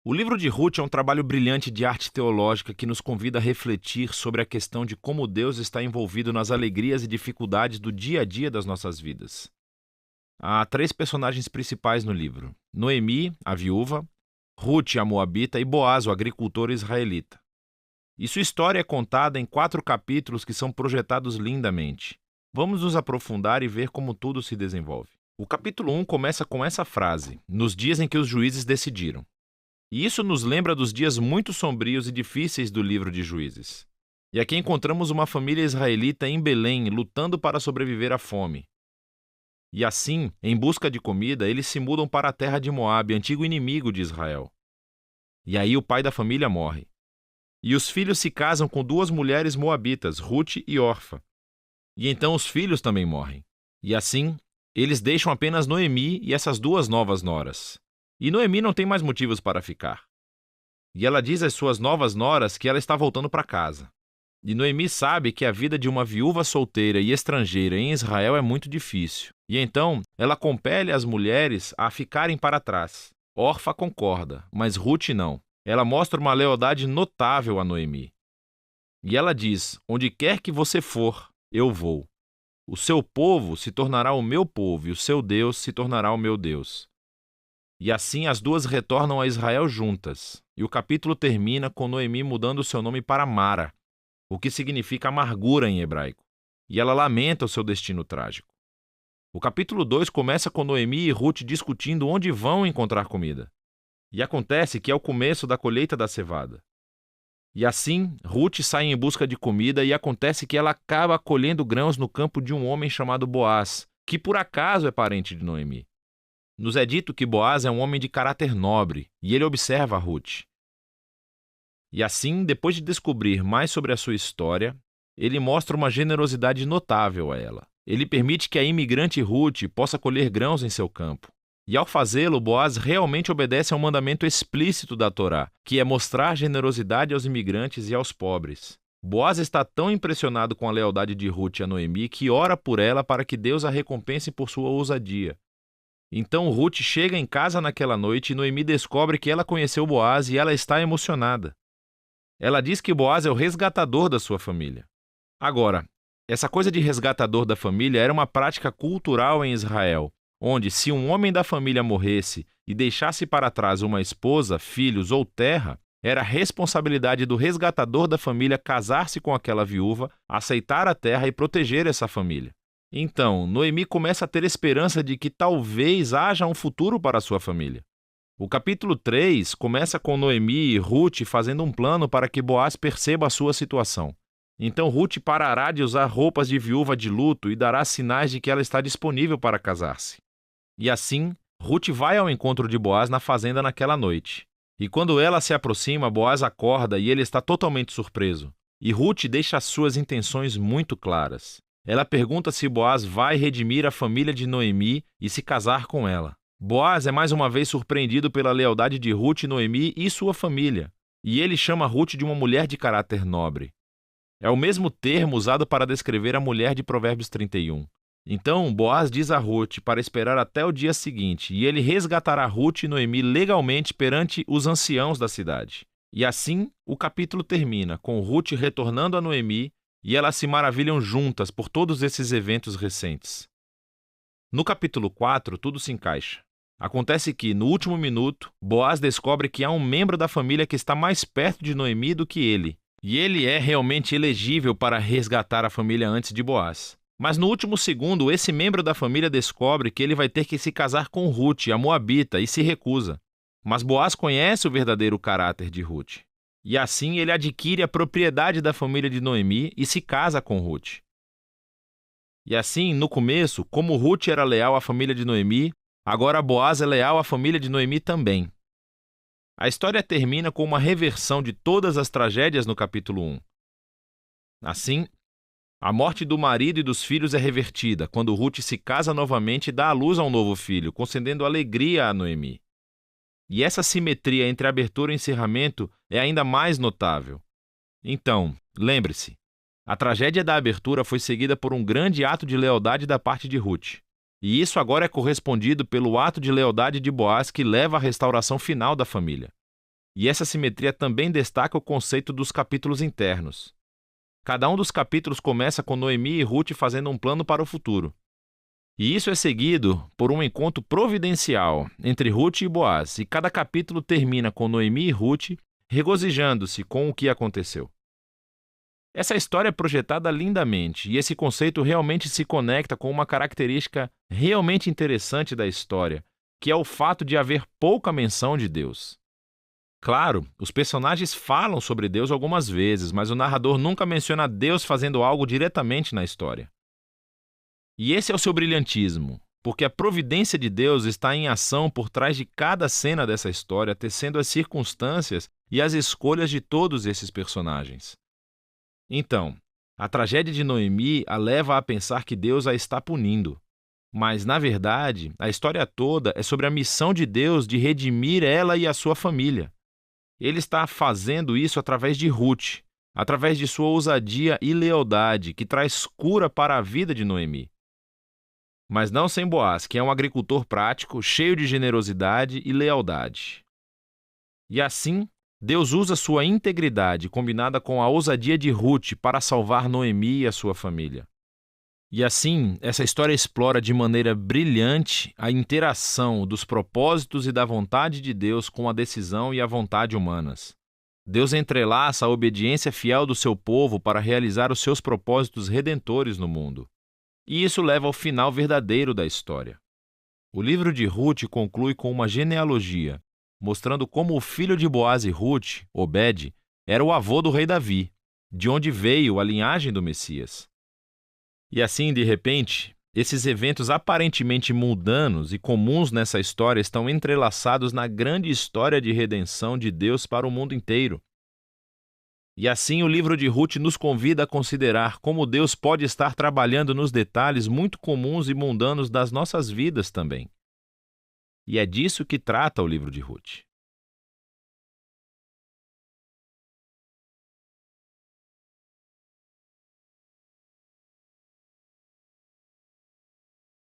O livro de Ruth é um trabalho brilhante de arte teológica que nos convida a refletir sobre a questão de como Deus está envolvido nas alegrias e dificuldades do dia a dia das nossas vidas. Há três personagens principais no livro: Noemi, a viúva, Ruth, a moabita, e Boaz, o agricultor israelita. E sua história é contada em 4 capítulos que são projetados lindamente. Vamos nos aprofundar e ver como tudo se desenvolve. O capítulo 1 começa com essa frase: nos dias em que os juízes decidiram. E isso nos lembra dos dias muito sombrios e difíceis do livro de Juízes. E aqui encontramos uma família israelita em Belém lutando para sobreviver à fome. E assim, em busca de comida, eles se mudam para a terra de Moabe, antigo inimigo de Israel. E aí o pai da família morre. E os filhos se casam com 2 mulheres moabitas, Ruth e Orfa. E então os filhos também morrem. E assim, eles deixam apenas Noemi e essas 2 novas noras. E Noemi não tem mais motivos para ficar. E ela diz às suas novas noras que ela está voltando para casa. E Noemi sabe que a vida de uma viúva solteira e estrangeira em Israel é muito difícil. E então, ela compele as mulheres a ficarem para trás. Orfa concorda, mas Ruth não. Ela mostra uma lealdade notável a Noemi. E ela diz: onde quer que você for, eu vou. O seu povo se tornará o meu povo e o seu Deus se tornará o meu Deus. E assim as 2 retornam a Israel juntas. E o capítulo termina com Noemi mudando seu nome para Mara, o que significa amargura em hebraico. E ela lamenta o seu destino trágico. O capítulo 2 começa com Noemi e Ruth discutindo onde vão encontrar comida. E acontece que é o começo da colheita da cevada. E assim, Ruth sai em busca de comida e acontece que ela acaba colhendo grãos no campo de um homem chamado Boaz, que por acaso é parente de Noemi. Nos é dito que Boaz é um homem de caráter nobre, e ele observa a Ruth. E assim, depois de descobrir mais sobre a sua história, ele mostra uma generosidade notável a ela. Ele permite que a imigrante Ruth possa colher grãos em seu campo. E ao fazê-lo, Boaz realmente obedece a um mandamento explícito da Torá, que é mostrar generosidade aos imigrantes e aos pobres. Boaz está tão impressionado com a lealdade de Ruth a Noemi que ora por ela para que Deus a recompense por sua ousadia. Então Ruth chega em casa naquela noite e Noemi descobre que ela conheceu Boaz e ela está emocionada. Ela diz que Boaz é o resgatador da sua família. Agora, essa coisa de resgatador da família era uma prática cultural em Israel, onde se um homem da família morresse e deixasse para trás uma esposa, filhos ou terra, era responsabilidade do resgatador da família casar-se com aquela viúva, aceitar a terra e proteger essa família. Então, Noemi começa a ter esperança de que talvez haja um futuro para sua família. O capítulo 3 começa com Noemi e Ruth fazendo um plano para que Boaz perceba a sua situação. Então Ruth parará de usar roupas de viúva de luto e dará sinais de que ela está disponível para casar-se. E assim, Ruth vai ao encontro de Boaz na fazenda naquela noite. E quando ela se aproxima, Boaz acorda e ele está totalmente surpreso. E Ruth deixa as suas intenções muito claras. Ela pergunta se Boaz vai redimir a família de Noemi e se casar com ela. Boaz é mais uma vez surpreendido pela lealdade de Ruth, Noemi e sua família. E ele chama Ruth de uma mulher de caráter nobre. É o mesmo termo usado para descrever a mulher de Provérbios 31. Então, Boaz diz a Ruth para esperar até o dia seguinte, e ele resgatará Ruth e Noemi legalmente perante os anciãos da cidade. E assim, o capítulo termina, com Ruth retornando a Noemi, e elas se maravilham juntas por todos esses eventos recentes. No capítulo 4, tudo se encaixa. Acontece que, no último minuto, Boaz descobre que há um membro da família que está mais perto de Noemi do que ele, e ele é realmente elegível para resgatar a família antes de Boaz. Mas no último segundo, esse membro da família descobre que ele vai ter que se casar com Ruth, a moabita, e se recusa. Mas Boaz conhece o verdadeiro caráter de Ruth. E assim ele adquire a propriedade da família de Noemi e se casa com Ruth. E assim, no começo, como Ruth era leal à família de Noemi, agora Boaz é leal à família de Noemi também. A história termina com uma reversão de todas as tragédias no capítulo 1. Assim, a morte do marido e dos filhos é revertida, quando Ruth se casa novamente e dá à luz a um novo filho, concedendo alegria a Noemi. E essa simetria entre abertura e encerramento é ainda mais notável. Então, lembre-se, a tragédia da abertura foi seguida por um grande ato de lealdade da parte de Ruth. E isso agora é correspondido pelo ato de lealdade de Boaz que leva à restauração final da família. E essa simetria também destaca o conceito dos capítulos internos. Cada um dos capítulos começa com Noemi e Ruth fazendo um plano para o futuro. E isso é seguido por um encontro providencial entre Ruth e Boaz, e cada capítulo termina com Noemi e Ruth regozijando-se com o que aconteceu. Essa história é projetada lindamente, e esse conceito realmente se conecta com uma característica realmente interessante da história, que é o fato de haver pouca menção de Deus. Claro, os personagens falam sobre Deus algumas vezes, mas o narrador nunca menciona Deus fazendo algo diretamente na história. E esse é o seu brilhantismo, porque a providência de Deus está em ação por trás de cada cena dessa história, tecendo as circunstâncias e as escolhas de todos esses personagens. Então, a tragédia de Noemi a leva a pensar que Deus a está punindo. Mas, na verdade, a história toda é sobre a missão de Deus de redimir ela e a sua família. Ele está fazendo isso através de Ruth, através de sua ousadia e lealdade, que traz cura para a vida de Noemi. Mas não sem Boaz, que é um agricultor prático, cheio de generosidade e lealdade. E assim, Deus usa sua integridade combinada com a ousadia de Ruth para salvar Noemi e a sua família. E assim, essa história explora de maneira brilhante a interação dos propósitos e da vontade de Deus com a decisão e a vontade humanas. Deus entrelaça a obediência fiel do seu povo para realizar os seus propósitos redentores no mundo. E isso leva ao final verdadeiro da história. O livro de Ruth conclui com uma genealogia, mostrando como o filho de Boaz e Ruth, Obed, era o avô do rei Davi, de onde veio a linhagem do Messias. E assim, de repente, esses eventos aparentemente mundanos e comuns nessa história estão entrelaçados na grande história de redenção de Deus para o mundo inteiro. E assim o livro de Ruth nos convida a considerar como Deus pode estar trabalhando nos detalhes muito comuns e mundanos das nossas vidas também. E é disso que trata o livro de Ruth.